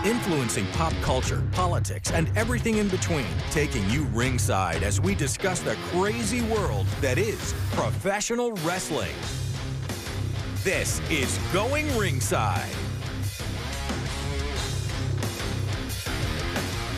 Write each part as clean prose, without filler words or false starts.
influencing pop culture, politics, and everything in between, taking you ringside as we discuss the crazy world that is professional wrestling. This is Going Ringside.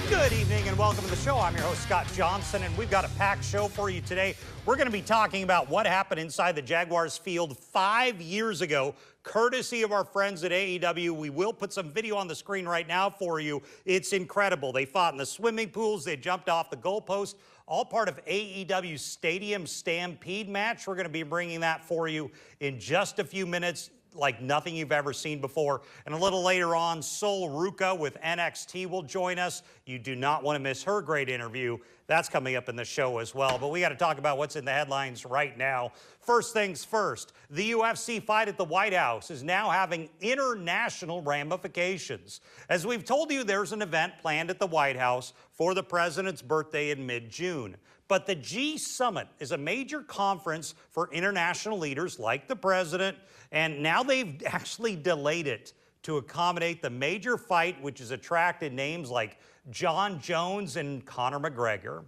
Good evening and welcome to the show. I'm your host, Scott Johnson, and we've got a packed show for you today. We're going to be talking about what happened inside the Jaguars field 5 years ago, courtesy of our friends at AEW. We will put some video on the screen right now for you. It's incredible. They fought in the swimming pools. They jumped off the goalpost, all part of AEW's Stadium Stampede match. We're going to be bringing that for you in just a few minutes, like nothing you've ever seen before. And a little later on, Sol Ruca with NXT will join us. You do not want to miss her great interview. That's coming up in the show as well. But we got to talk about what's in the headlines right now. First things first, the UFC fight at the White House is now having international ramifications. As we've told you, there's an event planned at the White House for the president's birthday in mid-June. But the G Summit is a major conference for international leaders like the president, and now they've actually delayed it to accommodate the major fight, which has attracted names like John Jones and Conor McGregor.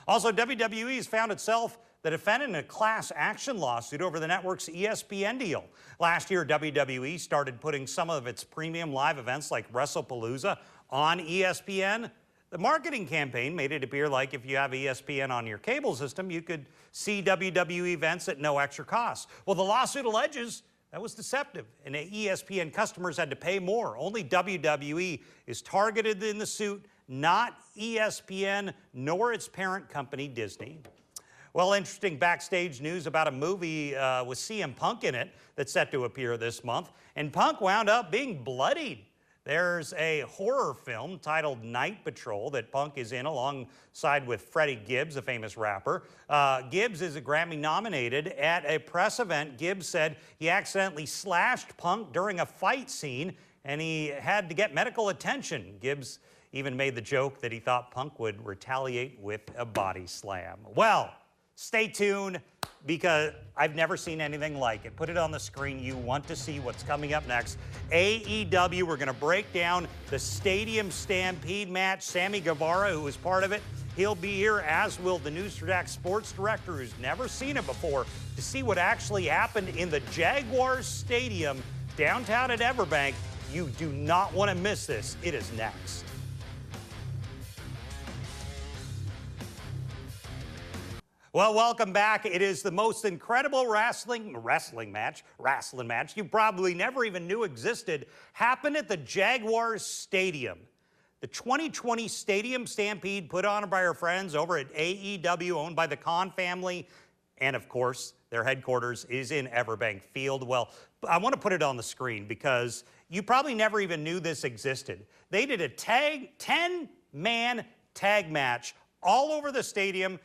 Also, WWE has found itself the defendant in a class action lawsuit over the network's ESPN deal. Last year, WWE started putting some of its premium live events like WrestlePalooza on ESPN. The marketing campaign made it appear like if you have ESPN on your cable system, you could see WWE events at no extra cost. Well, the lawsuit alleges that was deceptive, and ESPN customers had to pay more. Only WWE is targeted in the suit, not ESPN nor its parent company, Disney. Well, interesting backstage news about a movie with CM Punk in it that's set to appear this month, and Punk wound up being bloodied. There's a horror film titled Night Patrol that Punk is in alongside with Freddie Gibbs, a famous rapper. Gibbs is a Grammy nominated. At a press event, Gibbs said he accidentally slashed Punk during a fight scene and he had to get medical attention. Gibbs even made the joke that he thought Punk would retaliate with a body slam. Well, stay tuned, because I've never seen anything like it. Put it on the screen. You want to see what's coming up next. AEW, we're going to break down the Stadium Stampede match. Sammy Guevara, who was part of it, he'll be here, as will the News4JAX sports director, who's never seen it before, to see what actually happened in the Jaguars Stadium downtown at Everbank. You do not want to miss this. It is next. Well, welcome back. It is the most incredible wrestling match you probably never even knew existed, happened at the Jaguars Stadium. The 2020 Stadium Stampede put on by our friends over at AEW, owned by the Khan family, and of course, their headquarters is in Everbank Field. Well, I want to put it on the screen because you probably never even knew this existed. They did a 10-man tag match all over the stadium,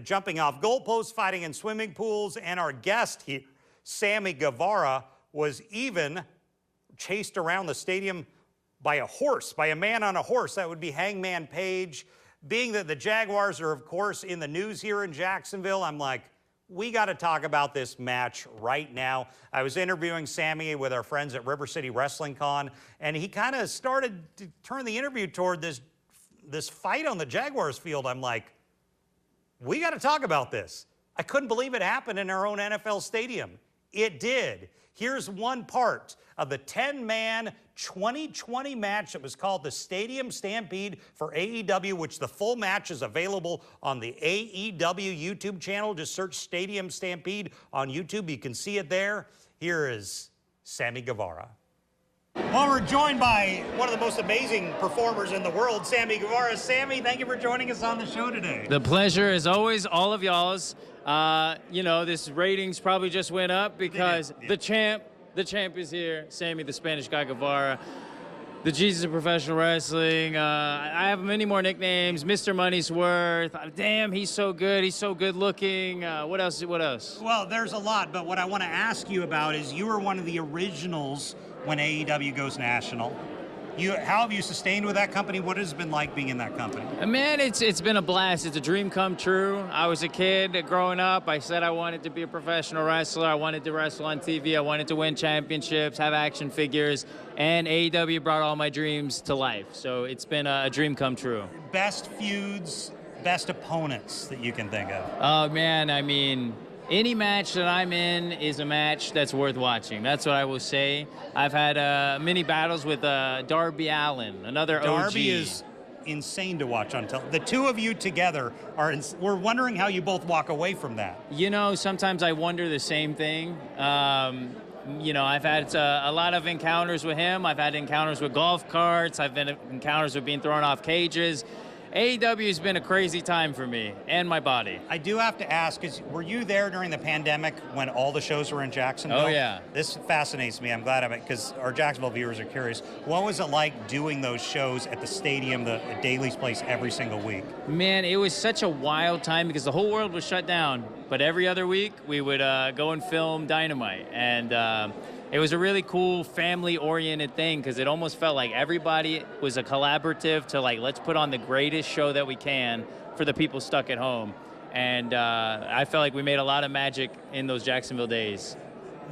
jumping off goalposts, fighting in swimming pools, and our guest here, Sammy Guevara, was even chased around the stadium by a horse, by a man on a horse. That would be Hangman Page. Being that the Jaguars are, of course, in the news here in Jacksonville, I'm like, we got to talk about this match right now. I was interviewing Sammy with our friends at River City Wrestling Con, and he kind of started to turn the interview toward this fight on the Jaguars field. I'm like, we got to talk about this. I couldn't believe it happened in our own NFL stadium. It did. Here's one part of the 10-man 2020 match that was called the Stadium Stampede for AEW, which the full match is available on the AEW YouTube channel. Just search Stadium Stampede on YouTube. You can see it there. Here is Sammy Guevara. Well, we're joined by one of the most amazing performers in the world, Sammy Guevara. Sammy, thank you for joining us on the show today. The pleasure is always all of y'all's. You know, this ratings probably just went up because the champ is here. Sammy, the Spanish guy, Guevara. The Jesus of professional wrestling. I have many more nicknames. Mr. Money's Worth. Damn, he's so good. He's so good looking. What else? Well, there's a lot, but what I want to ask you about is you were one of the originals when AEW goes national. How have you sustained with that company? What has it been like being in that company? Man, it's been a blast. It's a dream come true. I was a kid growing up. I said I wanted to be a professional wrestler. I wanted to wrestle on TV. I wanted to win championships, have action figures, and AEW brought all my dreams to life. So it's been a dream come true. Best feuds, best opponents that you can think of? Oh, man, I mean, any match that I'm in is a match that's worth watching. That's what I will say. I've had many battles with Darby Allin, another OG. Darby is insane to watch on television. The two of you together we're wondering how you both walk away from that. You know, sometimes I wonder the same thing. You know, I've had a lot of encounters with him. I've had encounters with golf carts. I've been encounters with being thrown off cages. AEW has been a crazy time for me and my body. I do have to ask, were you there during the pandemic when all the shows were in Jacksonville? Oh, yeah. This fascinates me. I'm glad of it because our Jacksonville viewers are curious. What was it like doing those shows at the stadium, the Daly's place, every single week? Man, it was such a wild time because the whole world was shut down. But every other week, we would go and film Dynamite. And it was a really cool family-oriented thing because it almost felt like everybody was a collaborative to, like, let's put on the greatest show that we can for the people stuck at home. And I felt like we made a lot of magic in those Jacksonville days.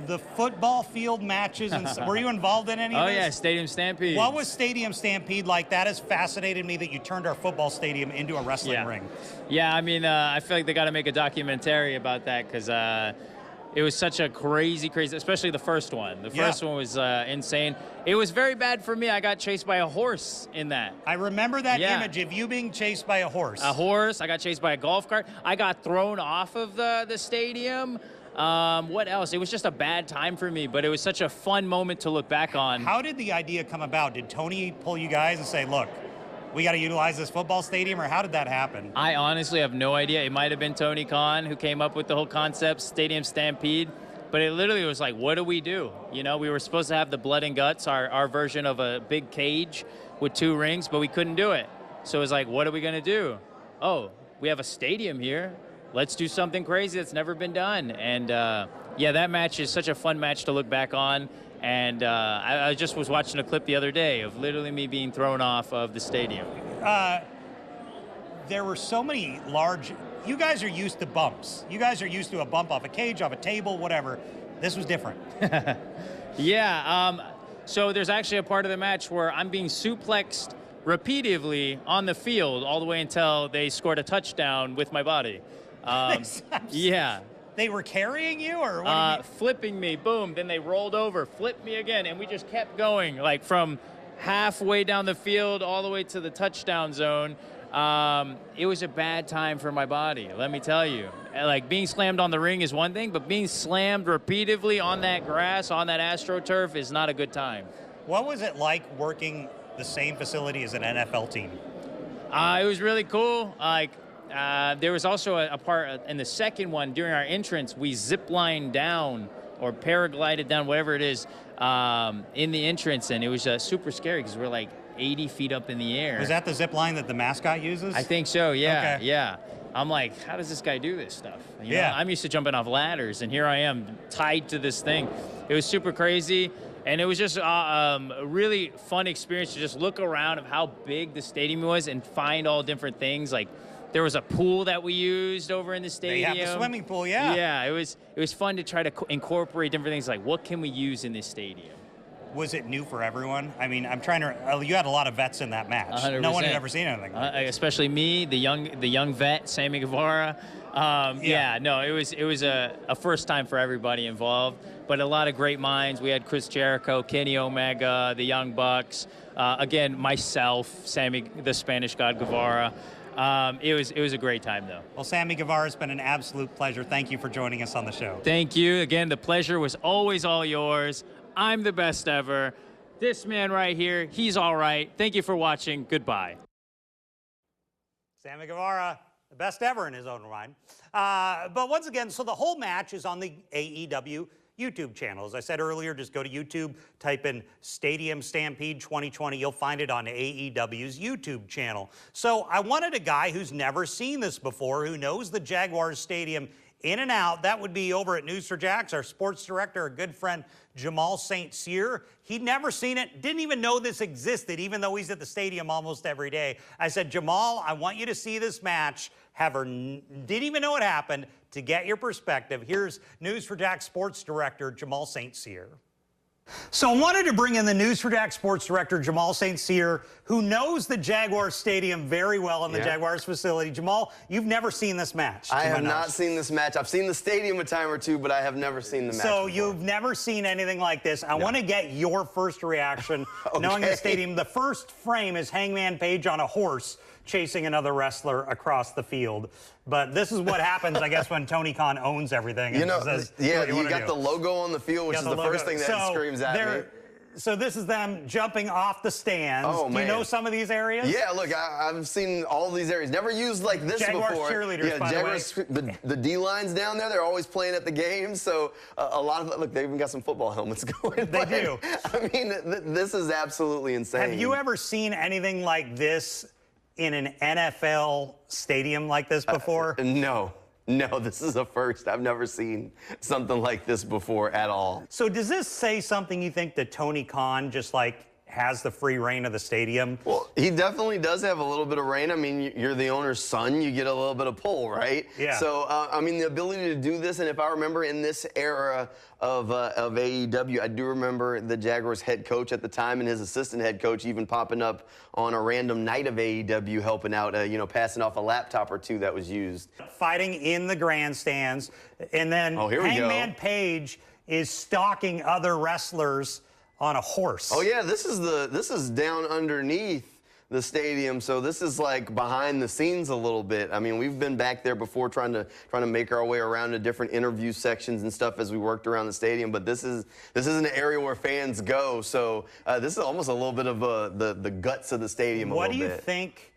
The football field matches, were you involved in any of this? Oh, yeah, Stadium Stampede. What was Stadium Stampede like? That has fascinated me that you turned our football stadium into a wrestling ring. Yeah, I mean, I feel like they got to make a documentary about that because it was such a crazy, especially the first one. The first one was insane. It was very bad for me. I got chased by a horse in that. I remember that image of you being chased by a horse. A horse. I got chased by a golf cart. I got thrown off of the stadium. What else? It was just a bad time for me, but it was such a fun moment to look back on. How did the idea come about? Did Tony pull you guys and say, look, we got to utilize this football stadium, or how did that happen? I honestly have no idea. It might have been Tony Khan who came up with the whole concept, Stadium Stampede, but it literally was like, what do we do? You know, we were supposed to have the blood and guts, our version of a big cage with 2 rings, but we couldn't do it. So it was like, what are we going to do? Oh, we have a stadium here. Let's do something crazy that's never been done. And yeah, that match is such a fun match to look back on. And I just was watching a clip the other day of literally me being thrown off of the stadium. There were so many you guys are used to bumps. You guys are used to a bump off a cage, off a table, whatever. This was different. Yeah, so there's actually a part of the match where I'm being suplexed repeatedly on the field all the way until they scored a touchdown with my body. Yeah. They were carrying you, or what do you mean? Flipping me, boom, then they rolled over, flipped me again, and we just kept going, like from halfway down the field all the way to the touchdown zone. It was a bad time for my body, let me tell you. Like, being slammed on the ring is one thing, but being slammed repeatedly on that grass, on that AstroTurf, is not a good time. What was it like working the same facility as an NFL team? It was really cool. Like, there was also a part in the second one, during our entrance, we zip-lined down or paraglided down, whatever it is, in the entrance, and it was super scary because we're like 80 feet up in the air. Was that the zip line that the mascot uses? I think so, yeah, okay. yeah. I'm like, how does this guy do this stuff? You know, I'm used to jumping off ladders, and here I am tied to this thing. It was super crazy, and it was just a really fun experience to just look around of how big the stadium was and find all different things. Like, there was a pool that we used over in the stadium. They have the swimming pool, yeah. Yeah, it was fun to try to incorporate different things, like what can we use in this stadium? Was it new for everyone? I mean, I'm trying to. You had a lot of vets in that match. 100%. No one had ever seen anything like this. Especially me, the young vet, Sammy Guevara. Yeah, no, it was a first time for everybody involved, but a lot of great minds. We had Chris Jericho, Kenny Omega, the Young Bucks, again, myself, Sammy, the Spanish God Guevara. It was a great time, though. Well, Sammy Guevara, it's been an absolute pleasure. Thank you for joining us on the show. Thank you. Again, the pleasure was always all yours. I'm the best ever. This man right here, he's all right. Thank you for watching. Goodbye. Sammy Guevara, the best ever in his own mind. But once again, so the whole match is on the AEW YouTube channel. As I said earlier, just go to YouTube, type in Stadium Stampede 2020. You'll find it on AEW's YouTube channel. So I wanted a guy who's never seen this before, who knows the Jaguars Stadium in and out. That would be over at News4JAX, our sports director, a good friend, Jamal St. Cyr. He'd never seen it, didn't even know this existed, even though he's at the stadium almost every day. I said, Jamal, I want you to see this match. Didn't even know it happened. To get your perspective, here's News4JAX sports director, Jamal St. Cyr. So I wanted to bring in the News4JAX sports director, Jamal St. Cyr, who knows the Jaguars Stadium very well in the Jaguars facility. Jamal, you've never seen this match. I have not seen this match. I've seen the stadium a time or two, but I have never seen the match So before. you've never seen anything like this. I want to get your first reaction knowing the stadium. The first frame is Hangman Page on a horse chasing another wrestler across the field. But this is what happens, I guess, when Tony Khan owns everything. You know, says, you got the logo on the field, which is the first thing that screams at me. So this is them jumping off the stands. Oh, Do you know some of these areas? Yeah, look, I've seen all these areas. Never used like this Jaguars before. Cheerleaders, by the way. The D-lines down there, they're always playing at the games. So a lot of, look, they even got some football helmets going. They do. I mean, this is absolutely insane. Have you ever seen anything like this in an NFL stadium like this before? No, this is a first. I've never seen something like this before at all. So does this say something you think that Tony Khan just like has the free reign of the stadium? Well, he definitely does have a little bit of reign. I mean, you're the owner's son. You get a little bit of pull, right? Yeah. So, I mean, the ability to do this, and if I remember in this era of AEW, I do remember the Jaguars head coach at the time and his assistant head coach even popping up on a random night of AEW helping out, you know, passing off a laptop or two that was used. Fighting in the grandstands, and then Hangman Page is stalking other wrestlers on a horse. Oh yeah, this is down underneath the stadium, so this is like behind the scenes a little bit. I mean, we've been back there before trying to make our way around to different interview sections and stuff as we worked around the stadium, but this is an area where fans go, so this is almost a little bit of the guts of the stadium a little bit. What do you think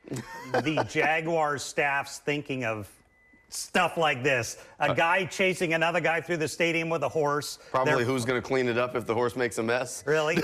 the Jaguars staff's thinking of stuff like this? A guy chasing another guy through the stadium with a horse. Probably who's going to clean it up if the horse makes a mess. Really?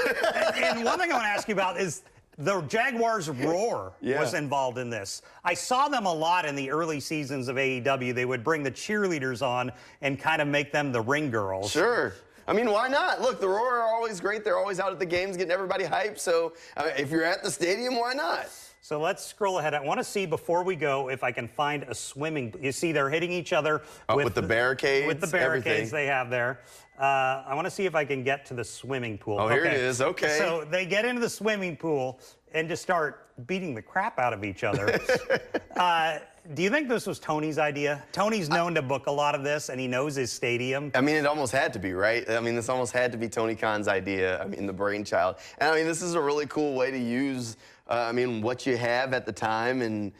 And one thing I want to ask you about is the Jaguars Roar was involved in this. I saw them a lot in the early seasons of AEW. They would bring the cheerleaders on and kind of make them the ring girls. Sure. I mean, why not? Look, the Roar are always great. They're always out at the games getting everybody hyped. So if you're at the stadium, why not? So let's scroll ahead. I want to see before we go if I can find a swimming. You see, they're hitting each other with the barricades. With the barricades they have there. I want to see if I can get to the swimming pool. Oh, here it is. Okay. So they get into the swimming pool and just start beating the crap out of each other. Do you think this was Tony's idea? Tony's known to book a lot of this, and he knows his stadium. I mean, it almost had to be, right? I mean, this almost had to be Tony Khan's idea. I mean, the brainchild. And I mean, this is a really cool way to use, I mean, what you have at the time and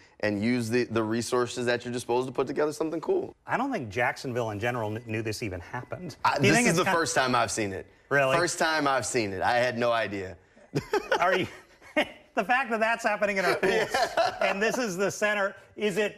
use the resources at your disposal to put together something cool. I don't think Jacksonville in general knew this even happened. This is the first time I've seen it. Really? First time I've seen it. I had no idea. Are you? The fact that that's happening in our pools, and this is the center, is it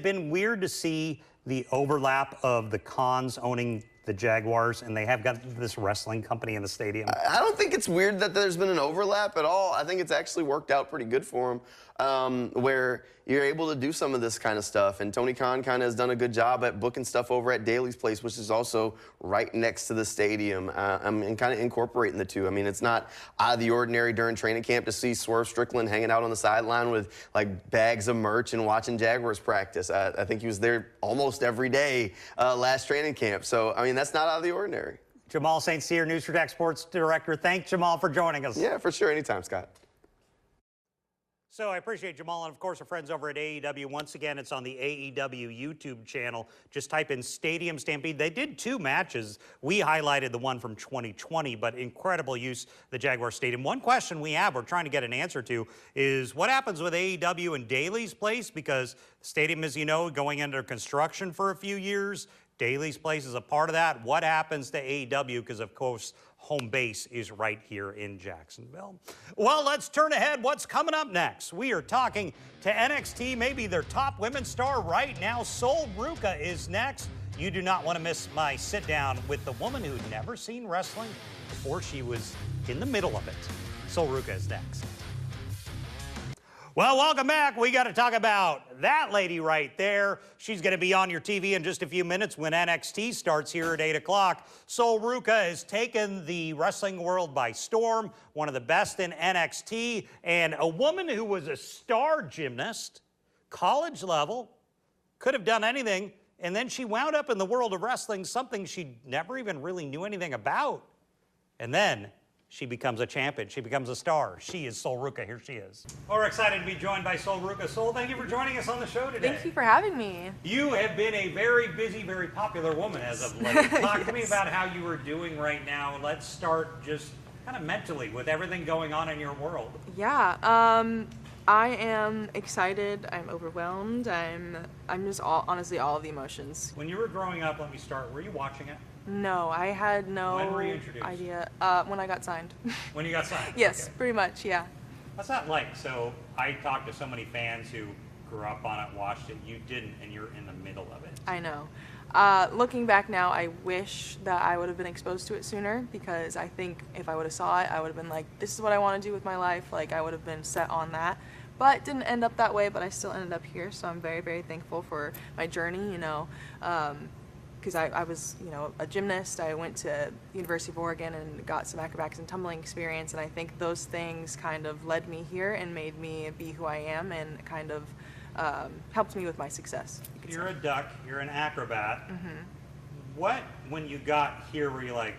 been weird to see the overlap of the Khans owning the Jaguars, and they have got this wrestling company in the stadium? I don't think it's weird that there's been an overlap at all. I think it's actually worked out pretty good for them, where you're able to do some of this kind of stuff. And Tony Khan kind of has done a good job at booking stuff over at Daly's place, which is also right next to the stadium, and kind of incorporating the two. I mean, it's not out of the ordinary during training camp to see Swerve Strickland hanging out on the sideline with like bags of merch and watching Jaguars practice. I think he was there almost every day last training camp. So, I mean, that's not out of the ordinary. Jamal St. Cyr, News4JAX Sports Director. Thanks, Jamal, for joining us. Yeah, for sure. Anytime, Scott. So I appreciate Jamal and, of course, our friends over at AEW. Once again, it's on the AEW YouTube channel. Just type in Stadium Stampede. They did 2 matches. We highlighted the one from 2020, but incredible use of the Jaguar Stadium. One question we're trying to get an answer to, is what happens with AEW and Daly's place? Because the stadium, as you know, going under construction for a few years. Daly's place is a part of that. What happens to AEW? Because, of course, home base is right here in Jacksonville. Well, let's turn ahead. What's coming up next? We are talking to NXT, maybe their top women's star right now. Sol Ruca is next. You do not want to miss my sit down with the woman who'd never seen wrestling before she was in the middle of it. Sol Ruca is next. Well, welcome back. We got to talk about that lady right there. She's going to be on your TV in just a few minutes when NXT starts here at 8 o'clock. Sol Ruca has taken the wrestling world by storm, one of the best in NXT, and a woman who was a star gymnast, college level, could have done anything, and then she wound up in the world of wrestling, something she never even really knew anything about. And then she becomes a champion. She becomes a star. She is Sol Ruca. Here she is. Well, we're excited to be joined by Sol Ruca. Sol, thank you for joining us on the show today. Thank you for having me. You have been a very busy, very popular woman as of late. Talk to me about how you are doing right now. Let's start just kind of mentally with everything going on in your world. Yeah, I am excited. I'm overwhelmed. I'm just honestly all of the emotions. When you were growing up, let me start. Were you watching it? No, I had no When were you introduced? idea. When I got signed. When you got signed? Yes, Okay. pretty much, yeah. What's that like? So I talked to so many fans who grew up on it, watched it. You didn't, and you're in the middle of it. I know. Looking back now, I wish that I would have been exposed to it sooner, because I think if I would have saw it, I would have been like, this is what I want to do with my life. Like, I would have been set on that. But it didn't end up that way, but I still ended up here, so I'm very, very thankful for my journey, you know. Because I was, you know, a gymnast. I went to the University of Oregon and got some acrobatics and tumbling experience, and I think those things kind of led me here and made me be who I am, and kind of helped me with my success. You're a duck, you're an acrobat. Mm-hmm. What, when you got here, were you like,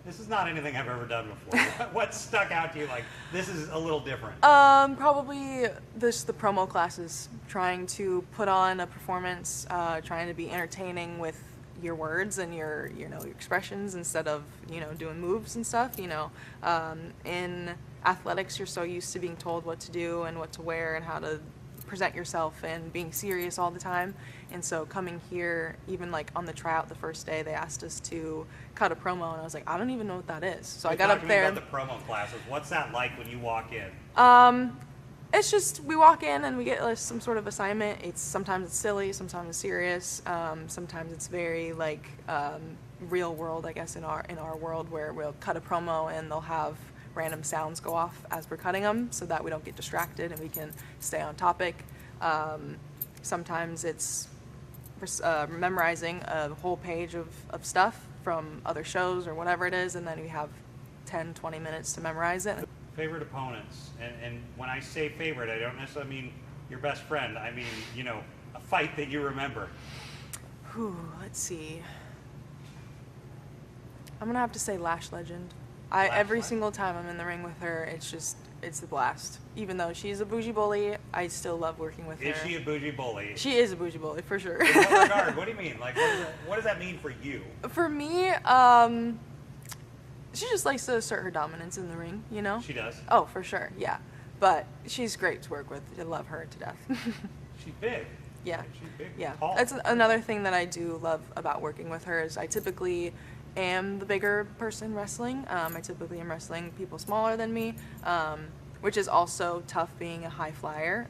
this is not anything I've ever done before? What stuck out to you like, this is a little different? Probably the promo classes, trying to put on a performance, trying to be entertaining with your words and your expressions instead of, doing moves and stuff, in athletics, you're so used to being told what to do and what to wear and how to present yourself and being serious all the time. And so coming here, even like on the tryout the first day, they asked us to cut a promo, and I was like, I don't even know what that is. So I got up there. Talk to me about the promo classes. What's that like when you walk in? It's just, we walk in and we get some sort of assignment. Sometimes it's silly, sometimes it's serious, sometimes it's very like real world, I guess, in our world, where we'll cut a promo and they'll have random sounds go off as we're cutting them, so that we don't get distracted and we can stay on topic. Sometimes it's memorizing a whole page of stuff from other shows or whatever it is, and then we have 10-20 minutes to memorize it. Favorite opponents, and when I say favorite, I don't necessarily mean your best friend. I mean, a fight that you remember. Let's see. I'm gonna have to say Lash Legend. Every single time I'm in the ring with her, it's the blast. Even though she's a bougie bully, I still love working with her. Is she a bougie bully? She is a bougie bully, for sure. In what regard? What do you mean? Like, what does that mean for you? For me, she just likes to assert her dominance in the ring, She does? Oh, for sure, yeah. But she's great to work with. I love her to death. She's big. Yeah. She's big. Yeah. Tall. That's another thing that I do love about working with her, is I typically am the bigger person wrestling. I typically am wrestling people smaller than me, which is also tough being a high flyer.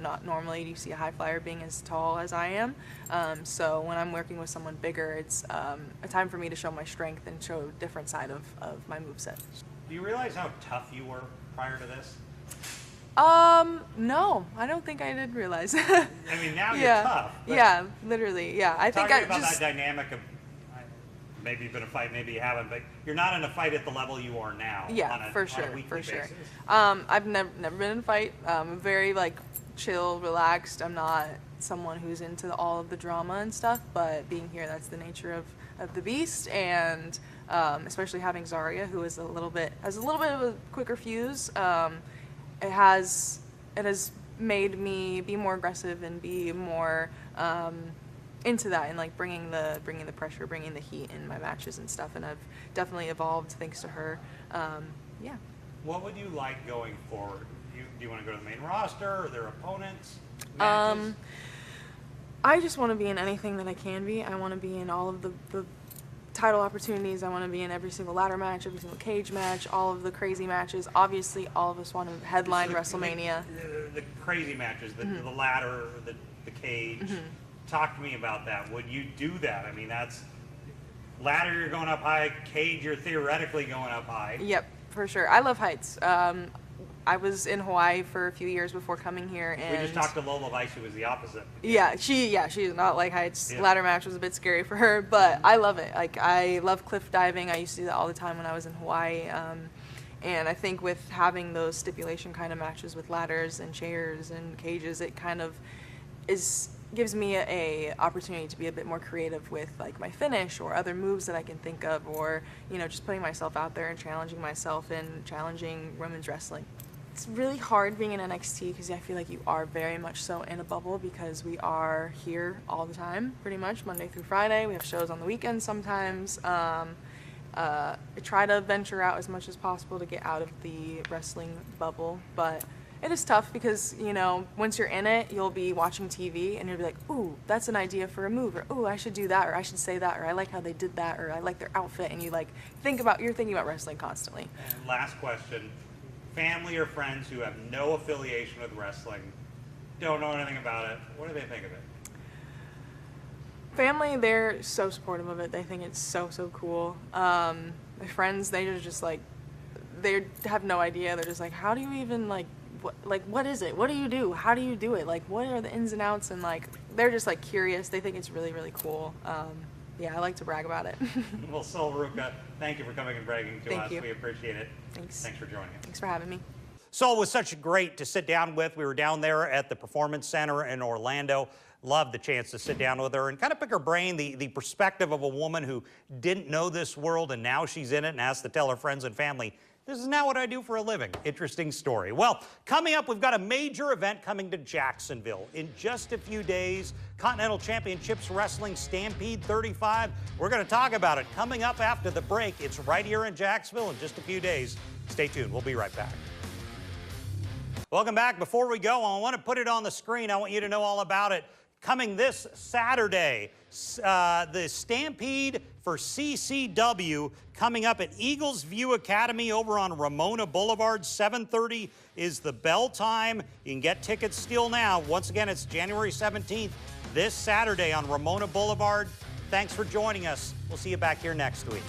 Not normally do you see a high flyer being as tall as I am. So when I'm working with someone bigger, it's a time for me to show my strength and show a different side of my moveset. Do you realize how tough you were prior to this? No, I don't think I did realize. I mean, now you're tough. Yeah, literally, yeah. I think Talk about that dynamic of, maybe you've been in a fight, maybe you haven't, but you're not in a fight at the level you are now. Yeah, for sure. Basis. I've never been in a fight. I'm very chill, relaxed. I'm not someone who's into all of the drama and stuff, but being here, that's the nature of the beast, and especially having Zarya, who is has a little bit of a quicker fuse. It has made me be more aggressive and be more into that, and bringing the pressure, bringing the heat in my matches and stuff, and I've definitely evolved thanks to her. Yeah. What would you like going forward? Do you want to go to the main roster, or their opponents, matches? I just want to be in anything that I can be. I want to be in all of the title opportunities. I want to be in every single ladder match, every single cage match, all of the crazy matches. Obviously, all of us want to headline WrestleMania. The crazy matches, the ladder, the cage. Mm-hmm. Talk to me about that. Would you do that? I mean, that's ladder, you're going up high. Cage, you're theoretically going up high. Yep, for sure. I love heights. I was in Hawaii for a few years before coming here, and We just talked to Lola Weiss, who was the opposite. Yeah, she's not like heights. Ladder match was a bit scary for her, but I love it. Like, I love cliff diving. I used to do that all the time when I was in Hawaii. And I think with having those stipulation kind of matches with ladders and chairs and cages, it kind of gives me a opportunity to be a bit more creative with like my finish or other moves that I can think of, or just putting myself out there and challenging myself and challenging women's wrestling. It's really hard being in NXT because I feel like you are very much so in a bubble, because we are here all the time, pretty much Monday through Friday. We have shows on the weekends sometimes. I try to venture out as much as possible to get out of the wrestling bubble, but it is tough because, once you're in it, you'll be watching TV and you'll be like, ooh, that's an idea for a move, or ooh, I should do that, or I should say that, or I like how they did that, or I like their outfit, and you're thinking about wrestling constantly. And last question, family or friends who have no affiliation with wrestling, don't know anything about it, what do they think of it? Family, they're so supportive of it. They think it's so cool. My friends, they are just they have no idea. They're just like, how do you even what is it? What do you do? How do you do it? Like, what are the ins and outs? And they're just curious. They think it's really cool. Yeah, I like to brag about it. Well, Sol Ruca, thank you for coming and bragging to us. Thank you. We appreciate it. Thanks. Thanks for joining us. Thanks for having me. Sol was such great to sit down with. We were down there at the Performance Center in Orlando. Loved the chance to sit down with her and kind of pick her brain, the perspective of a woman who didn't know this world and now she's in it and has to tell her friends and family, this is now what I do for a living. Interesting story. Well, coming up, we've got a major event coming to Jacksonville in just a few days. Continental Championships Wrestling Stampede 35. We're going to talk about it coming up after the break. It's right here in Jacksonville in just a few days. Stay tuned. We'll be right back. Welcome back. Before we go, I want to put it on the screen. I want you to know all about it. Coming this Saturday, the Stampede for CCW coming up at Eagles View Academy over on Ramona Boulevard. 7:30 is the bell time. You can get tickets still now. Once again, it's January 17th, this Saturday on Ramona Boulevard. Thanks for joining us. We'll see you back here next week.